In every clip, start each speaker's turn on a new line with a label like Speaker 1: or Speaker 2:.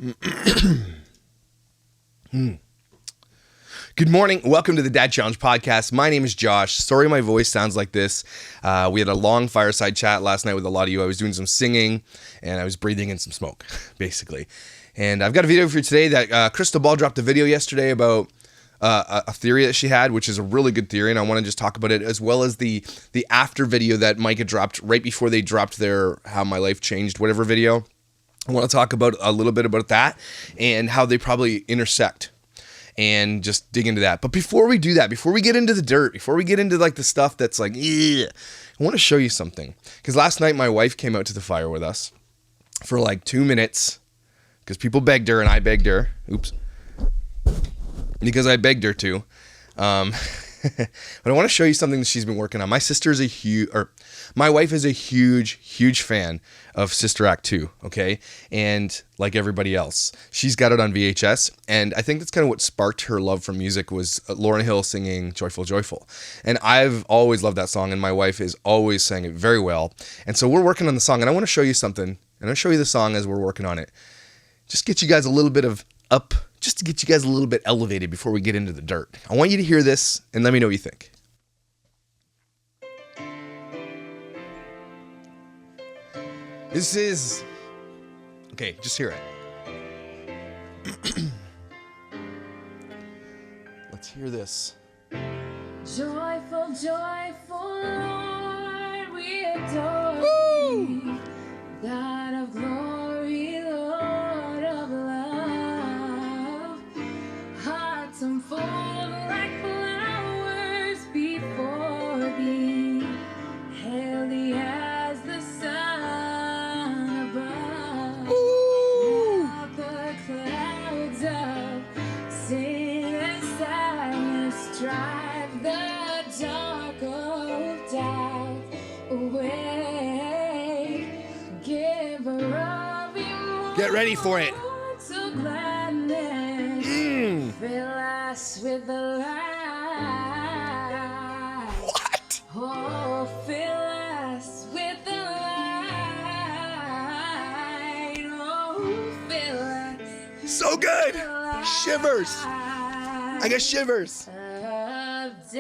Speaker 1: Good morning. Welcome to the Dad Challenge podcast. My name is Josh. Sorry my voice sounds like this. We had a long fireside chat last night with a lot of you. I was doing some singing and I was breathing in some smoke, basically. And I've got a video for you today that Crystal Ball dropped a video yesterday about a theory that she had, which is a really good theory, and I want to just talk about it, as well as the after video that Micah dropped right before they dropped their How My Life Changed whatever video. I want to talk about a little bit about that and how they probably intersect and just dig into that. But before we do that, before we get into the dirt, before we get into like the stuff that's like, I want to show you something. Because last night my wife came out to the fire with us for like 2 minutes because people begged her and I begged her. Oops. Because I begged her to. But I want to show you something that she's been working on. My wife is a huge fan of Sister Act 2, okay? And like everybody else, she's got it on VHS. And I think that's kind of what sparked her love for music was Lauryn Hill singing Joyful, Joyful. And I've always loved that song, and my wife is always sang it very well. And so we're working on the song, and I want to show you something. And I'll show you the song as we're working on it. Just get you guys a little bit of up, just to get you guys a little bit elevated before we get into the dirt. I want you to hear this and let me know what you think. This is, okay, just hear it. Let's hear this.
Speaker 2: Joyful, joyful Lord, we adore thee, God of glory, Lord of love. Hearts unfold like flowers before thee, hail thee as the sun above. Now the clouds of sin and sadness drive the dark of doubt away. Giver of immortal
Speaker 1: Get ready for it.
Speaker 2: gladness, fill us with the light.
Speaker 1: What?
Speaker 2: Oh, fill us with the light. Oh, fill us.
Speaker 1: So good. Shivers.
Speaker 2: I
Speaker 1: I got shivers.
Speaker 2: of day.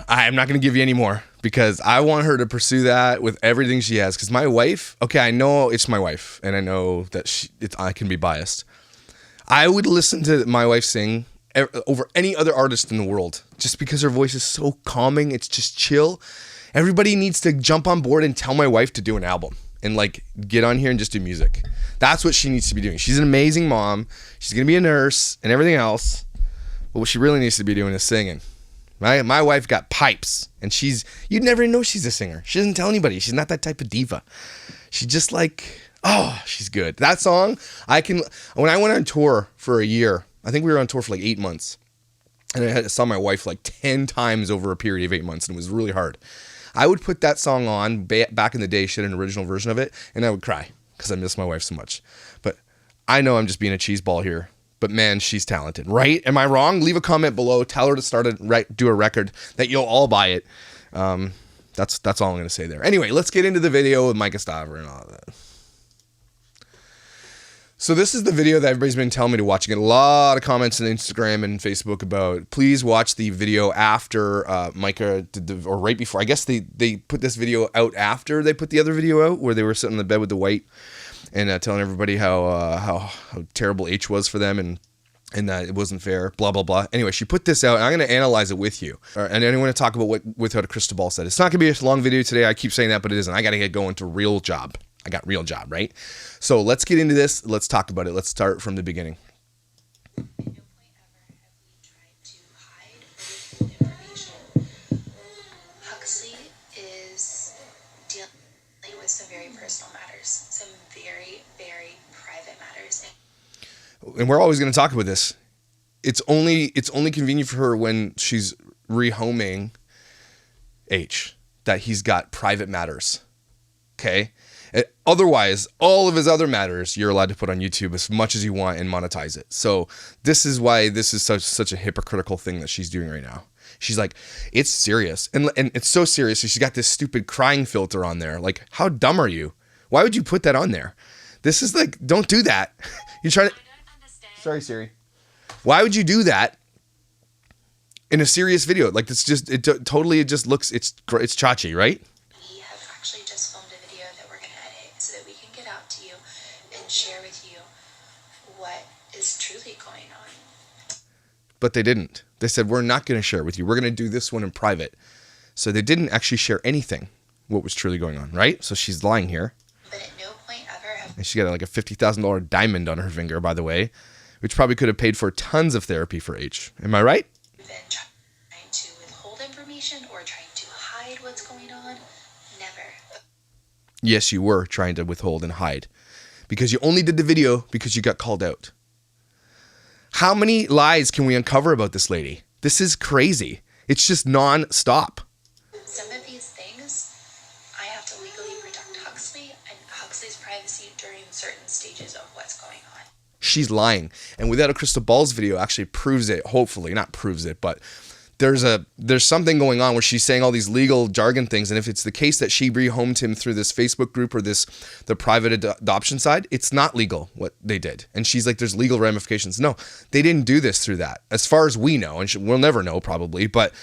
Speaker 1: I'm not going to give you any more because I want her to pursue that with everything she has. Because my wife, okay, I know it's my wife, and I know that I can be biased. I would listen to my wife sing over any other artist in the world just because her voice is so calming. It's just chill. Everybody needs to jump on board and tell my wife to do an album and like get on here and just do music. That's what she needs to be doing. She's an amazing mom. She's going to be a nurse and everything else. But what she really needs to be doing is singing. My wife got pipes, and you'd never know she's a singer. She doesn't tell anybody. She's not that type of diva. She's just like, oh, she's good. That song, when I went on tour for a year, I think we were on tour for like 8 months, and I saw my wife like 10 times over a period of 8 months, and it was really hard. I would put that song on back in the day. She had an original version of it, and I would cry because I miss my wife so much. But I know I'm just being a cheeseball here. But man, she's talented, right? Am I wrong? Leave a comment below. Tell her to do a record that you'll all buy it. That's all I'm going to say there. Anyway, let's get into the video with Myka Stauffer and all of that. So this is the video that everybody's been telling me to watch. I get a lot of comments on Instagram and Facebook about, please watch the video after Micah did or right before. I guess they put this video out after they put the other video out where they were sitting in the bed with the white and telling everybody how terrible H was for them and that it wasn't fair, blah, blah, blah. Anyway, she put this out, and I'm going to analyze it with you. And I want to talk about what Crystal Ball said. It's not going to be a long video today. I keep saying that, but it isn't. I got to get going to real job. I got real job, right? So let's get into this. Let's talk about it. Let's start from the beginning.
Speaker 3: At no point ever have we tried to hide or withhold information. Huxley is dealing with some very personal matters, some very, very private matters.
Speaker 1: And we're always going to talk about this. It's only convenient for her when she's rehoming H that he's got private matters. Okay? Otherwise, all of his other matters you're allowed to put on YouTube as much as you want and monetize it. So this is why this is such a hypocritical thing that she's doing right now. She's like, it's serious. And it's so serious. She's got this stupid crying filter on there. Like, how dumb are you? Why would you put that on there? This is like, don't do that. You try to... Sorry, Siri. Why would you do that in a serious video? Like, it's just, it just looks, it's chachi, right?
Speaker 3: We have actually just filmed a video that we're going to edit so that we can get out to you and share with you what is truly going on.
Speaker 1: But they didn't. They said, we're not going to share it with you. We're going to do this one in private. So they didn't actually share anything, what was truly going on, right? So she's lying here.
Speaker 3: But at no point ever have
Speaker 1: And she got like a $50,000 diamond on her finger, by the way, which probably could have paid for tons of therapy for H. Am I right?
Speaker 3: we been trying to withhold information or trying to hide what's going on. Never.
Speaker 1: Yes, you were trying to withhold and hide because you only did the video because you got called out. How many lies can we uncover about this lady? This is crazy. It's just non-stop.
Speaker 3: Some of these things, I have to legally protect Huxley and Huxley's privacy during certain stages of what's going on.
Speaker 1: She's lying. And Without a Crystal Balls video actually proves it, hopefully. Not proves it, but there's something going on where she's saying all these legal jargon things, and if it's the case that she rehomed him through this Facebook group or the private adoption side, it's not legal what they did. And she's like, there's legal ramifications. No, they didn't do this through that, as far as we know, and we'll never know probably, but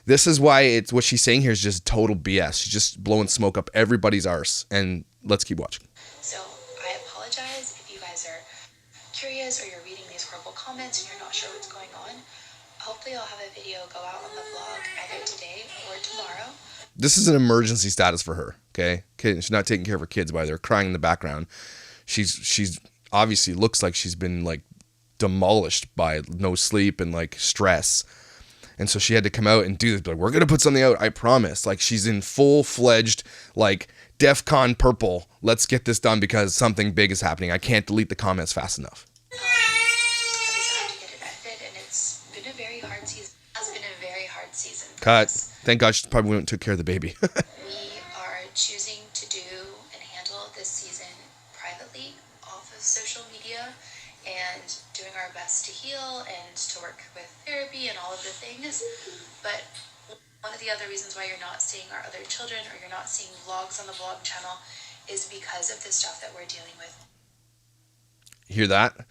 Speaker 1: this is why it's what she's saying here is just total BS. She's just blowing smoke up everybody's arse, and let's keep watching.
Speaker 3: So I apologize if you guys are curious or you're reading these horrible comments and you're not sure what's going on. Hopefully I'll have a video go out on the vlog either today or tomorrow.
Speaker 1: This is an emergency status for her, okay? She's not taking care of her kids by they're crying in the background. She's obviously looks like she's been like demolished by no sleep and like stress. And so she had to come out and do this. Like, we're going to put something out, I promise. Like, she's in full-fledged, like, DEFCON purple. Let's get this done because something big is happening. I can't delete the comments fast enough.
Speaker 3: I decided to get it edited, and it's been a very hard season. It's been a very hard season.
Speaker 1: Cut. Thank God she probably went and took care of the baby.
Speaker 3: We are choosing to do and handle this season privately off of social media and doing our best to heal and to work with therapy and all of the things. But one of the other reasons why you're not seeing our other children or you're not seeing vlogs on the vlog channel is because of the stuff that we're dealing with.
Speaker 1: Hear that?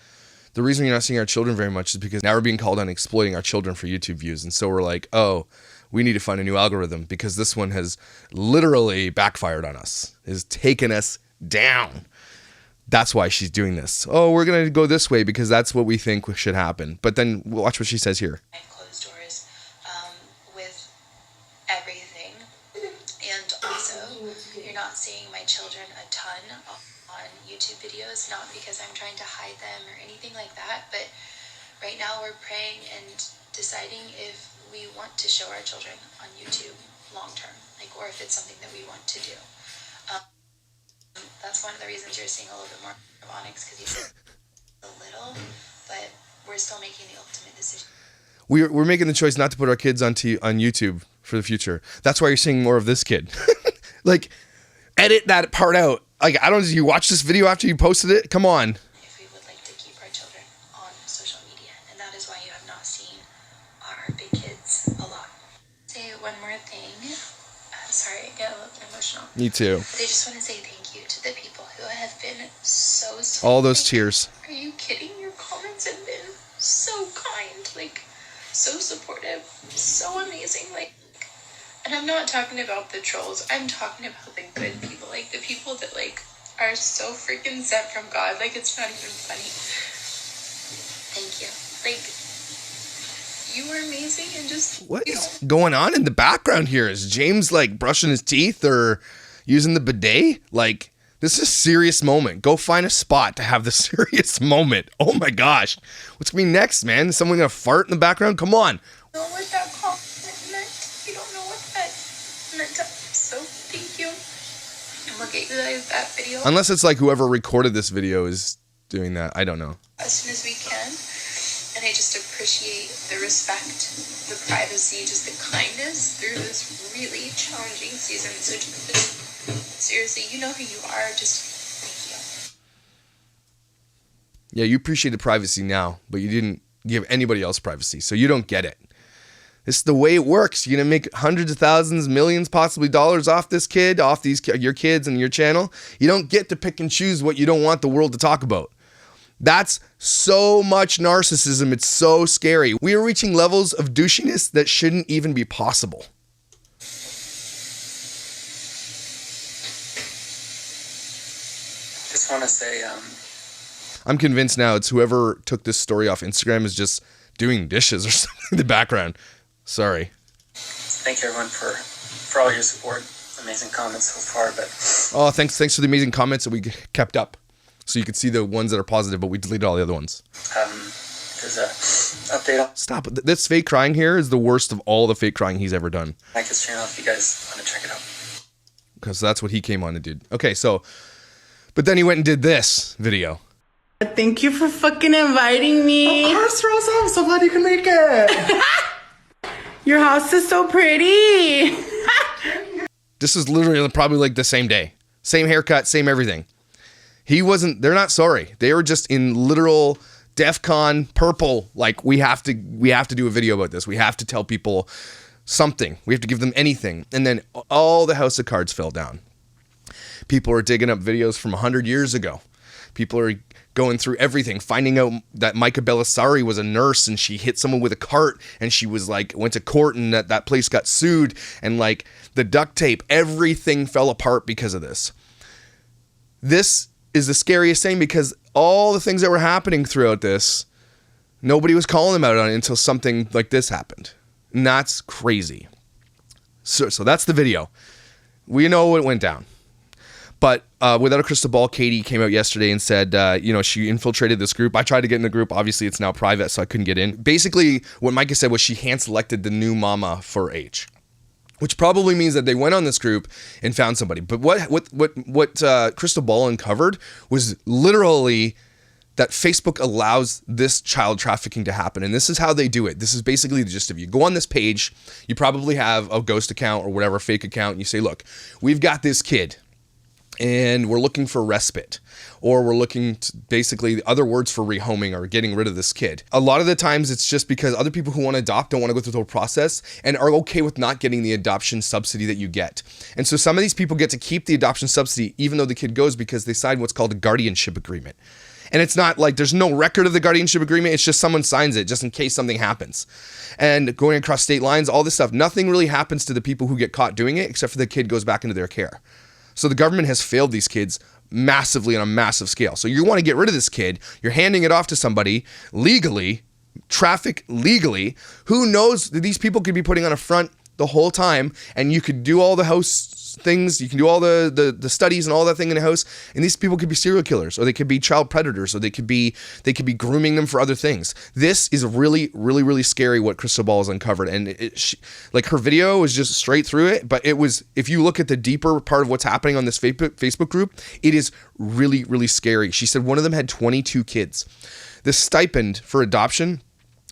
Speaker 1: The reason you're not seeing our children very much is because now we're being called on exploiting our children for YouTube views. And so we're like, oh, we need to find a new algorithm because this one has literally backfired on us, has taken us down. That's why she's doing this. Oh, we're going to go this way because that's what we think should happen. But then watch what she says here.
Speaker 3: Behind closed doors with everything. And also, you're not seeing my children a ton on YouTube videos, not because I'm trying to hide them or anything like that, but right now we're praying and deciding if we want to show our children on YouTube long term, like, or if it's something that we want to do. That's one of the reasons you're seeing a little bit more of Onyx, because he's a little, but we're still making the ultimate decision.
Speaker 1: We're making the choice not to put our kids on YouTube for the future. That's why you're seeing more of this kid. Like, edit that part out. Like, you watch this video after you posted it? Come on.
Speaker 3: If we would like to keep our children on social media, and that is why you have not seen our big kids a lot. Say one more thing. Sorry, I get a little bit emotional.
Speaker 1: Me too.
Speaker 3: But I just want to say thank you to the people who have been so sweet.
Speaker 1: All those tears.
Speaker 3: Are you kidding? Your comments have been so kind, like, so supportive, so amazing, like, and I'm not talking about the trolls, I'm talking about the good people, like, the people that, like, are so freaking sent from God, like, it's not even funny. Thank you. Like, you are amazing, and just...
Speaker 1: What is going on in the background here? Is James, like, brushing his teeth or using the bidet? Like, this is a serious moment. Go find a spot to have the serious moment. Oh my gosh. What's going to be next, man? Is someone going to fart in the background? Come on.
Speaker 3: I don't know what that compliment meant. You don't know what that meant. So, thank you. And we'll get you guys that video
Speaker 1: Unless it's like whoever recorded this video is doing that. I don't know.
Speaker 3: as soon as we can. And I just appreciate the respect, the privacy, just the kindness through this really challenging season. So just Seriously, you know who you are. Just thank you.
Speaker 1: Yeah, you appreciated privacy now, but you didn't give anybody else privacy, so you don't get it. This is the way it works. You're gonna make hundreds of thousands, millions, possibly dollars off this kid, off your kids and your channel. You don't get to pick and choose what you don't want the world to talk about. That's so much narcissism. It's so scary. We are reaching levels of douchiness that shouldn't even be possible.
Speaker 4: Just want to say,
Speaker 1: I'm convinced now it's whoever took this story off Instagram is just doing dishes or something in the background. Sorry.
Speaker 4: thank you everyone for all your support. Amazing comments so far, but
Speaker 1: Oh, thanks for the amazing comments that we kept up. So you could see the ones that are positive, but we deleted all the other ones.
Speaker 4: there's a update on
Speaker 1: Stop. This fake crying here is the worst of all the fake crying he's ever done.
Speaker 4: Micah's channel if you guys want to check it out.
Speaker 1: Because that's what he came on to do. Okay, so, but then he went and did this video.
Speaker 5: Thank you for fucking inviting me.
Speaker 6: Of course, Rosa. I'm so glad you can make it.
Speaker 5: Your house is so pretty.
Speaker 1: This is literally probably like the same day. Same haircut, same everything. They're not sorry. They were just in literal DEFCON purple. Like, we have to do a video about this. We have to tell people something. We have to give them anything. And then all the house of cards fell down. People are digging up videos from 100 years ago. People are going through everything, finding out that Myka Belisari was a nurse and she hit someone with a cart and she was like, went to court and that place got sued, and like the duct tape, everything fell apart because of this. This is the scariest thing because all the things that were happening throughout this, nobody was calling them out on it until something like this happened. And that's crazy. So that's the video. We know what went down. But without a crystal ball, Katie came out yesterday and said, she infiltrated this group. I tried to get in the group. Obviously, it's now private, so I couldn't get in. Basically, what Micah said was she hand-selected the new mama for H, which probably means that they went on this group and found somebody. But what crystal ball uncovered was literally that Facebook allows this child trafficking to happen. And this is how they do it. This is basically the gist of it. You go on this page, you probably have a ghost account or whatever, fake account, and you say, look, we've got this kid, and we're looking for respite, or we're looking to, basically the other words for rehoming or getting rid of this kid. A lot of the times it's just because other people who want to adopt don't want to go through the whole process and are okay with not getting the adoption subsidy that you get. And so some of these people get to keep the adoption subsidy even though the kid goes because they signed what's called a guardianship agreement. And it's not like there's no record of the guardianship agreement. It's just someone signs it just in case something happens. And going across state lines, all this stuff, nothing really happens to the people who get caught doing it except for the kid goes back into their care. So the government has failed these kids massively on a massive scale. So you want to get rid of this kid. You're handing it off to somebody legally, traffic legally. Who knows that these people could be putting on a front the whole time, and you could do all the house things. You can do all the studies and all that thing in the house. And these people could be serial killers, or they could be child predators, or they could be grooming them for other things. This is really, really, really scary what Crystal Ball has uncovered. And like her video was just straight through it. But it was, if you look at the deeper part of what's happening on this Facebook group, it is really, really scary. She said one of them had 22 kids. The stipend for adoption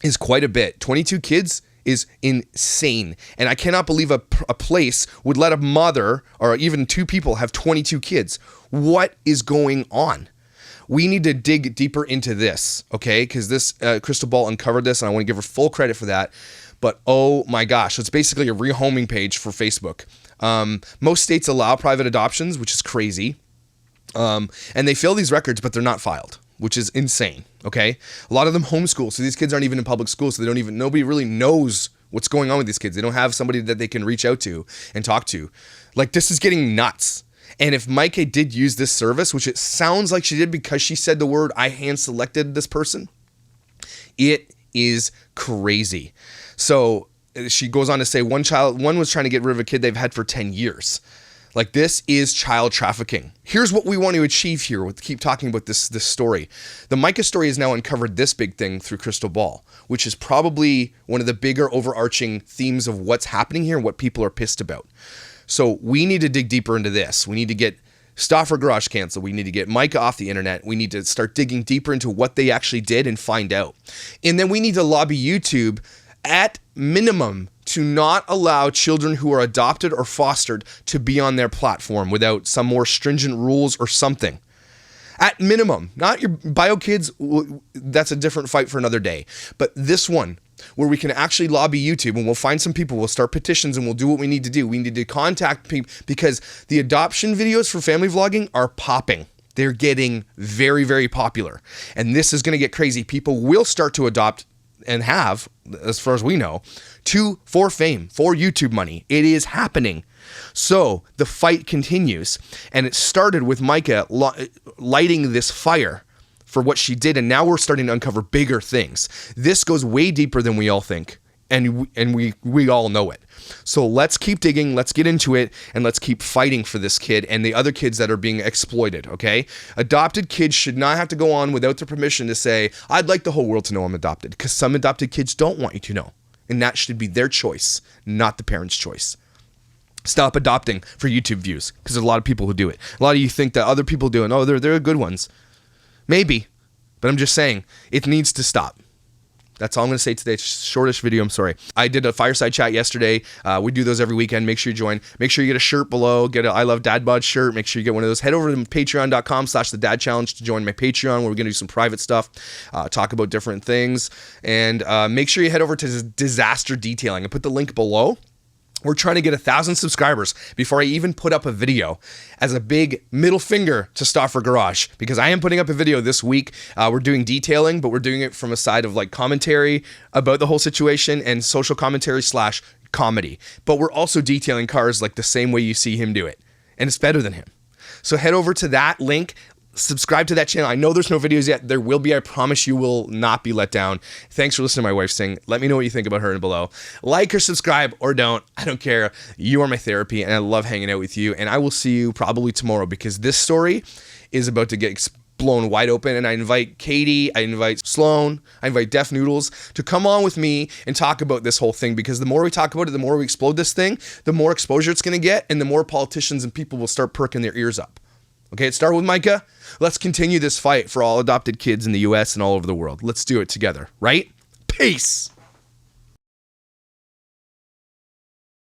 Speaker 1: is quite a bit. 22 kids is insane. And I cannot believe a place would let a mother or even two people have 22 kids. What is going on? We need to dig deeper into this, okay? Because this Crystal Ball uncovered this, and I want to give her full credit for that. But oh my gosh, it's basically a rehoming page for Facebook. Most states allow private adoptions, which is crazy. And they fill these records, but they're not filed, which is insane, okay? A lot of them homeschool, so these kids aren't even in public school, so nobody really knows what's going on with these kids. They don't have somebody that they can reach out to and talk to. Like, this is getting nuts. And if Micah did use this service, which it sounds like she did because she said the word, I hand-selected this person, it is crazy. So she goes on to say one was trying to get rid of a kid they've had for 10 years. Like, this is child trafficking. Here's what we want to achieve here with keep talking about this story. The Micah story has now uncovered this big thing through Crystal Ball, which is probably one of the bigger overarching themes of what's happening here and what people are pissed about. So we need to dig deeper into this. We need to get Stauffer Garage canceled. We need to get Micah off the internet. We need to start digging deeper into what they actually did and find out. And then we need to lobby YouTube at minimum to not allow children who are adopted or fostered to be on their platform without some more stringent rules or something. At minimum, not your bio kids, that's a different fight for another day. But this one, where we can actually lobby YouTube and we'll find some people, we'll start petitions and we'll do what we need to do. We need to contact people because the adoption videos for family vlogging are popping. They're getting very, very popular. And this is going to get crazy. People will start to adopt and have, as far as we know, for fame, for YouTube money. It is happening. So the fight continues. And it started with Micah lighting this fire for what she did. And now we're starting to uncover bigger things. This goes way deeper than we all think. And we all know it. So let's keep digging, let's get into it, and let's keep fighting for this kid and the other kids that are being exploited, okay? Adopted kids should not have to go on without their permission to say, I'd like the whole world to know I'm adopted, because some adopted kids don't want you to know. And that should be their choice, not the parents' choice. Stop adopting for YouTube views, because there's a lot of people who do it. A lot of you think that other people do it. Oh, they're good ones. Maybe, but I'm just saying, it needs to stop. That's all I'm going to say today. It's shortish video. I'm sorry. I did a fireside chat yesterday. We do those every weekend. Make sure you join. Make sure you get a shirt below. Get a I Love Dad Bod shirt. Make sure you get one of those. Head over to patreon.com/thedadchallenge to join my Patreon, where we're going to do some private stuff, talk about different things. And make sure you head over to Disaster Detailing. I put the link below. We're trying to get 1,000 subscribers before I even put up a video as a big middle finger to Stauffer Garage, because I am putting up a video this week. We're doing detailing, but we're doing it from a side of like commentary about the whole situation and social commentary / comedy. But we're also detailing cars like the same way you see him do it. And it's better than him. So head over to that link. Subscribe to that channel. I know there's no videos yet. There will be. I promise you will not be let down. Thanks for listening to my wife sing. Let me know what you think about her below. Like or subscribe or don't. I don't care. You are my therapy and I love hanging out with you. And I will see you probably tomorrow, because this story is about to get blown wide open. And I invite Katie, I invite Sloan, I invite Def Noodles to come on with me and talk about this whole thing, because the more we talk about it, the more we explode this thing, the more exposure it's going to get, and the more politicians and people will start perking their ears up. Okay, it started with Micah. Let's continue this fight for all adopted kids in the US and all over the world. Let's do it together, right? Peace.